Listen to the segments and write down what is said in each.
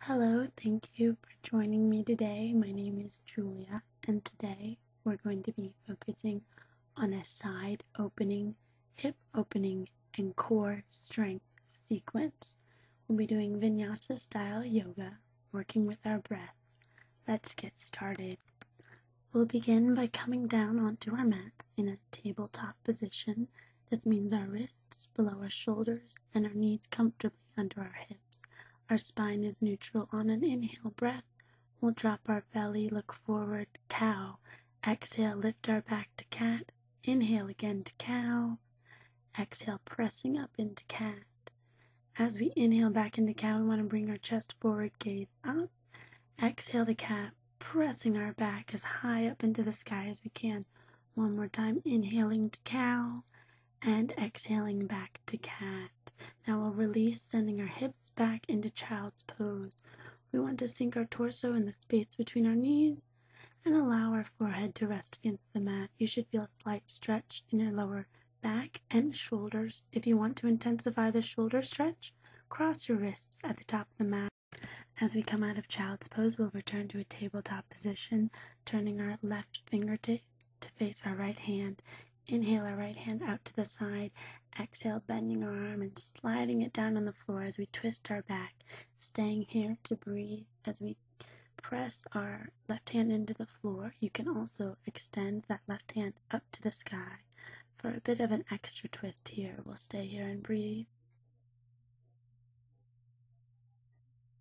Hello, thank you for joining me today. My name is Julia, and today we're going to be focusing on a side opening, hip opening, and core strength sequence. We'll be doing Vinyasa style yoga, working with our breath. Let's get started. We'll begin by coming down onto our mats in a tabletop position. This means our wrists below our shoulders and our knees comfortably under our hips. Our spine is neutral. On an inhale breath, we'll drop our belly, look forward, cow. Exhale, lift our back to cat. Inhale again to cow. Exhale, pressing up into cat. As we inhale back into cow, we want to bring our chest forward, gaze up. Exhale to cat, pressing our back as high up into the sky as we can. One more time, inhaling to cow and exhaling back to cat. Now we'll release, sending our hips back into child's pose. We want to sink our torso in the space between our knees and allow our forehead to rest against the mat. You should feel a slight stretch in your lower back and shoulders. If you want to intensify the shoulder stretch, cross your wrists at the top of the mat. As we come out of child's pose, we'll return to a tabletop position, turning our left fingertip to face our right hand. Inhale our right hand out to the side. Exhale, bending our arm and sliding it down on the floor as we twist our back, staying here to breathe as we press our left hand into the floor. You can also extend that left hand up to the sky for a bit of an extra twist here. We'll stay here and breathe.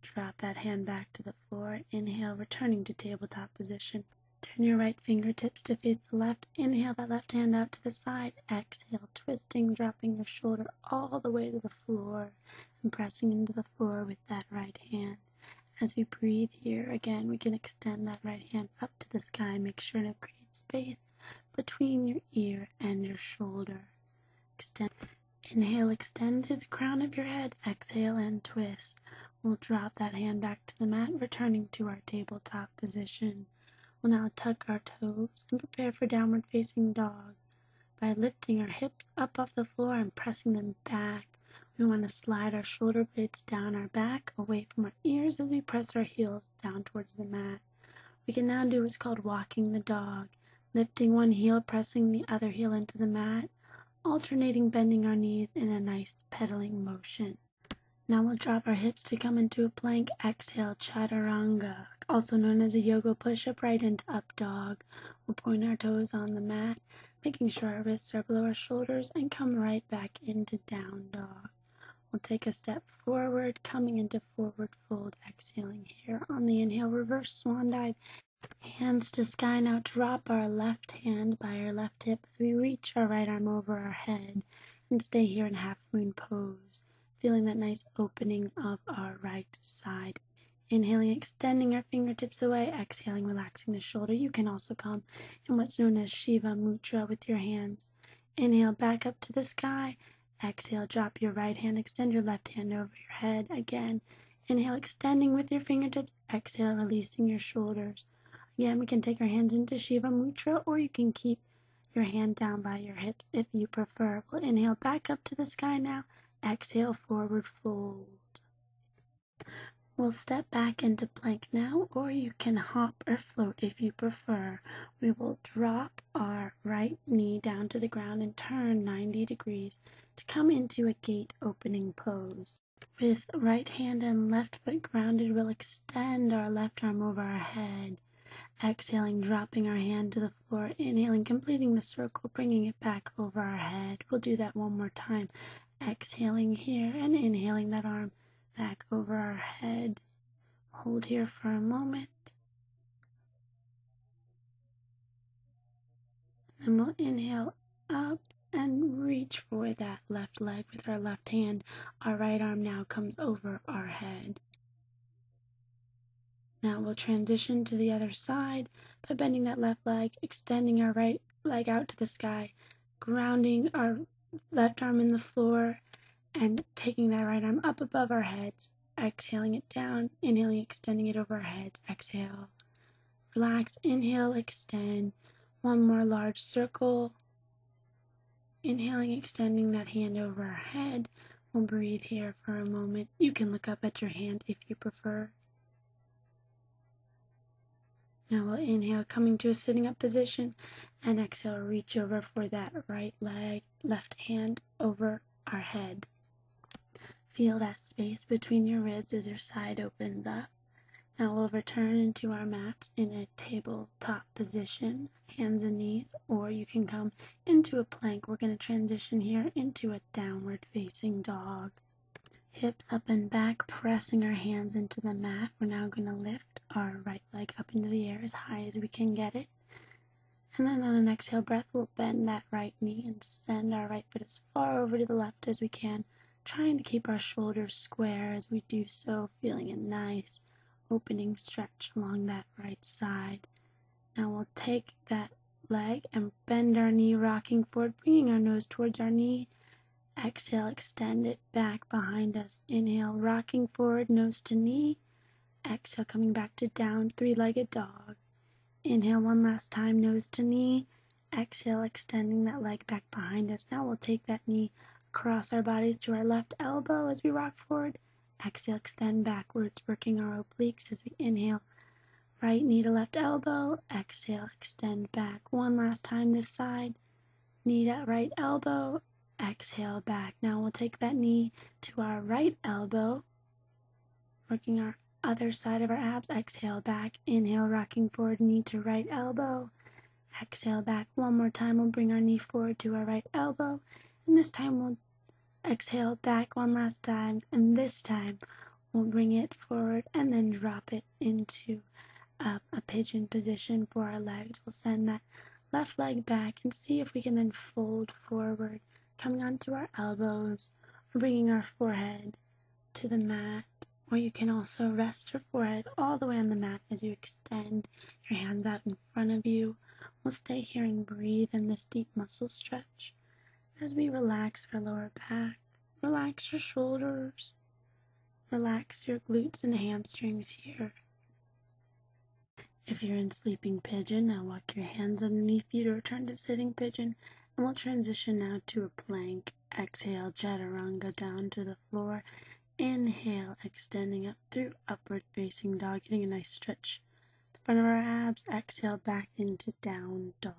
Drop that hand back to the floor. Inhale, returning to tabletop position. Turn your right fingertips to face the left. Inhale that left hand out to the side. Exhale, twisting, dropping your shoulder all the way to the floor and pressing into the floor with that right hand. As we breathe here, again, we can extend that right hand up to the sky. Make sure to create space between your ear and your shoulder. Extend. Inhale, extend to the crown of your head. Exhale and twist. We'll drop that hand back to the mat, returning to our tabletop position. We'll now tuck our toes and prepare for downward facing dog. By lifting our hips up off the floor and pressing them back, we want to slide our shoulder blades down our back, away from our ears as we press our heels down towards the mat. We can now do what's called walking the dog, lifting one heel, pressing the other heel into the mat, alternating bending our knees in a nice pedaling motion. Now we'll drop our hips to come into a plank. Exhale, chaturanga, also known as a yoga push-up, right into up dog. We'll point our toes on the mat, making sure our wrists are below our shoulders, and come right back into down dog. We'll take a step forward, coming into forward fold, exhaling here. On the inhale, reverse swan dive. Hands to sky. Now drop our left hand by our left hip as we reach our right arm over our head and stay here in half moon pose, feeling that nice opening of our right side. Inhaling, extending our fingertips away. Exhaling, relaxing the shoulder. You can also come in what's known as Shiva Mudra with your hands. Inhale, back up to the sky. Exhale, drop your right hand, extend your left hand over your head. Again, inhale, extending with your fingertips. Exhale, releasing your shoulders. Again, we can take our hands into Shiva Mudra, or you can keep your hand down by your hips if you prefer. We'll inhale back up to the sky now. Exhale, forward fold. We'll step back into plank now, or you can hop or float if you prefer. We will drop our right knee down to the ground and turn 90 degrees to come into a gate opening pose. With right hand and left foot grounded, we'll extend our left arm over our head. Exhaling, dropping our hand to the floor. Inhaling, completing the circle, bringing it back over our head. We'll do that one more time. Exhaling here and inhaling that arm back over our head. Hold here for a moment. Then we'll inhale up and reach for that left leg with our left hand. Our right arm now comes over our head. Now we'll transition to the other side by bending that left leg, extending our right leg out to the sky, grounding our left arm in the floor, and taking that right arm up above our heads, exhaling it down, inhaling, extending it over our heads, exhale. Relax, inhale, extend. One more large circle. Inhaling, extending that hand over our head. We'll breathe here for a moment. You can look up at your hand if you prefer. Now we'll inhale, coming to a sitting up position, and exhale, reach over for that right leg, left hand over our head. Feel that space between your ribs as your side opens up. Now we'll return into our mats in a tabletop position, hands and knees, or you can come into a plank. We're going to transition here into a downward facing dog. Hips up and back, pressing our hands into the mat. We're now going to lift our right leg up into the air as high as we can get it. And then on an exhale breath, we'll bend that right knee and send our right foot as far over to the left as we can, trying to keep our shoulders square as we do so, feeling a nice opening stretch along that right side. Now we'll take that leg and bend our knee, rocking forward, bringing our nose towards our knee. Exhale, extend it back behind us. Inhale, rocking forward, nose to knee. Exhale, coming back to down, three-legged dog. Inhale one last time, nose to knee. Exhale, extending that leg back behind us. Now we'll take that knee across our bodies to our left elbow as we rock forward. Exhale, extend backwards, working our obliques as we inhale. Right knee to left elbow. Exhale, extend back. One last time this side. Knee to right elbow. Exhale back. Now we'll take that knee to our right elbow, working our other side of our abs. Exhale back. Inhale, rocking forward, knee to right elbow. Exhale back. One more time, we'll bring our knee forward to our right elbow. And this time we'll exhale back one last time. And this time we'll bring it forward and then drop it into a pigeon position for our legs. We'll send that left leg back and see if we can then fold forward, coming onto our elbows, or bringing our forehead to the mat. Or you can also rest your forehead all the way on the mat as you extend your hands out in front of you. We'll stay here and breathe in this deep muscle stretch as we relax our lower back, relax your shoulders, relax your glutes and hamstrings here. If you're in sleeping pigeon, now walk your hands underneath you to return to sitting pigeon, and we'll transition now to a plank. Exhale, chaturanga down to the floor. Inhale, extending up through upward facing dog, getting a nice stretch the front of our abs. Exhale, back into down dog.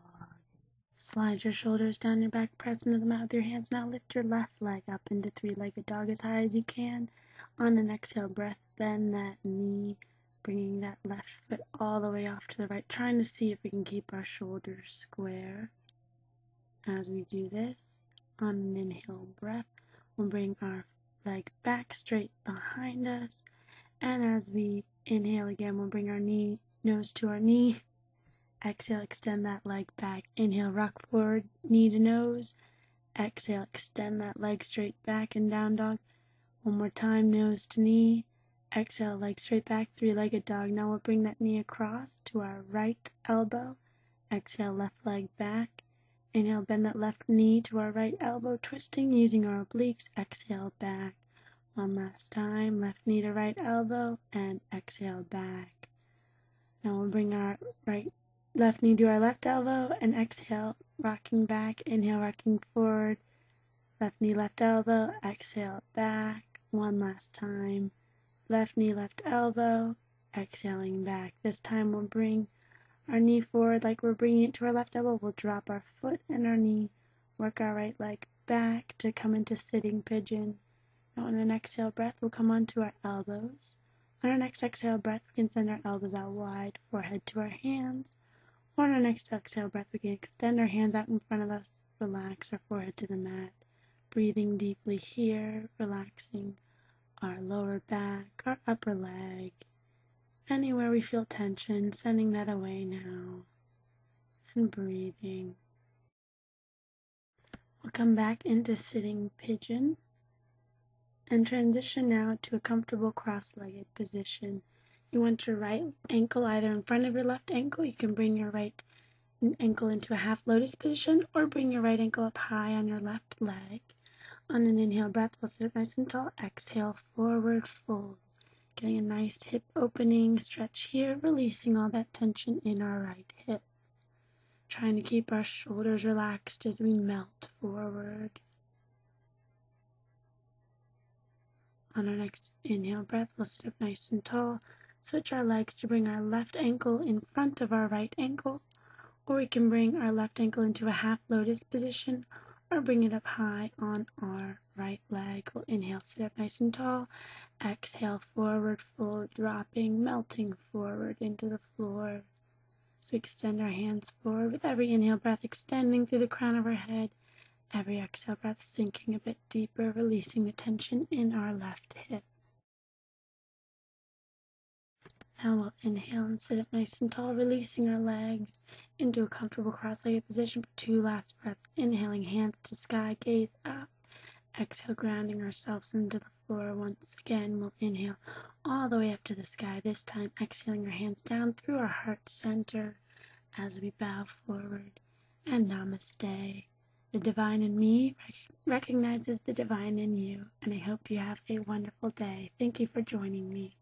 Slide your shoulders down your back, press into the mat with your hands. Now lift your left leg up into three-legged dog as high as you can. On an exhale breath, bend that knee, bringing that left foot all the way off to the right, trying to see if we can keep our shoulders square. As we do this, on an inhale breath, we'll bring our leg back straight behind us. And as we inhale again, we'll bring our nose to our knee. Exhale, extend that leg back. Inhale, rock forward, knee to nose. Exhale, extend that leg straight back in down dog. One more time, nose to knee. Exhale, leg straight back, three-legged dog. Now we'll bring that knee across to our right elbow. Exhale, left leg back. Inhale, bend that left knee to our right elbow, twisting using our obliques. Exhale, back. One last time, left knee to right elbow, and exhale, back. Now we'll bring our left knee to our left elbow, and exhale, rocking back. Inhale, rocking forward. Left knee, left elbow. Exhale, back. One last time. Left knee, left elbow. Exhaling back. This time we'll bring our knee forward like we're bringing it to our left elbow. We'll drop our foot and our knee. Work our right leg back to come into sitting pigeon. Now on an exhale breath, we'll come onto our elbows. On our next exhale breath, we can send our elbows out wide, forehead to our hands. Or on our next exhale breath, we can extend our hands out in front of us, relax our forehead to the mat. Breathing deeply here, relaxing our lower back, our upper leg. Anywhere we feel tension, sending that away now. And breathing. We'll come back into sitting pigeon and transition now to a comfortable cross-legged position. You want your right ankle either in front of your left ankle. You can bring your right ankle into a half lotus position or bring your right ankle up high on your left leg. On an inhale breath, we'll sit up nice and tall. Exhale, forward fold. Getting a nice hip opening stretch here, releasing all that tension in our right hip. Trying to keep our shoulders relaxed as we melt forward. On our next inhale breath, we'll sit up nice and tall. switch our legs to bring our left ankle in front of our right ankle, or we can bring our left ankle into a half lotus position, or bring it up high on our right leg. We'll inhale, sit up nice and tall. Exhale, forward fold, dropping, melting forward into the floor. So we extend our hands forward with every inhale breath, extending through the crown of our head. Every exhale breath sinking a bit deeper, releasing the tension in our left hip. Now we'll inhale and sit up nice and tall, releasing our legs into a comfortable cross-legged position for 2 last breaths. Inhaling, hands to sky, gaze up. Exhale, grounding ourselves into the floor. Once again, we'll inhale all the way up to the sky. This time, exhaling our hands down through our heart center as we bow forward. And namaste. The divine in me recognizes the divine in you, and I hope you have a wonderful day. Thank you for joining me.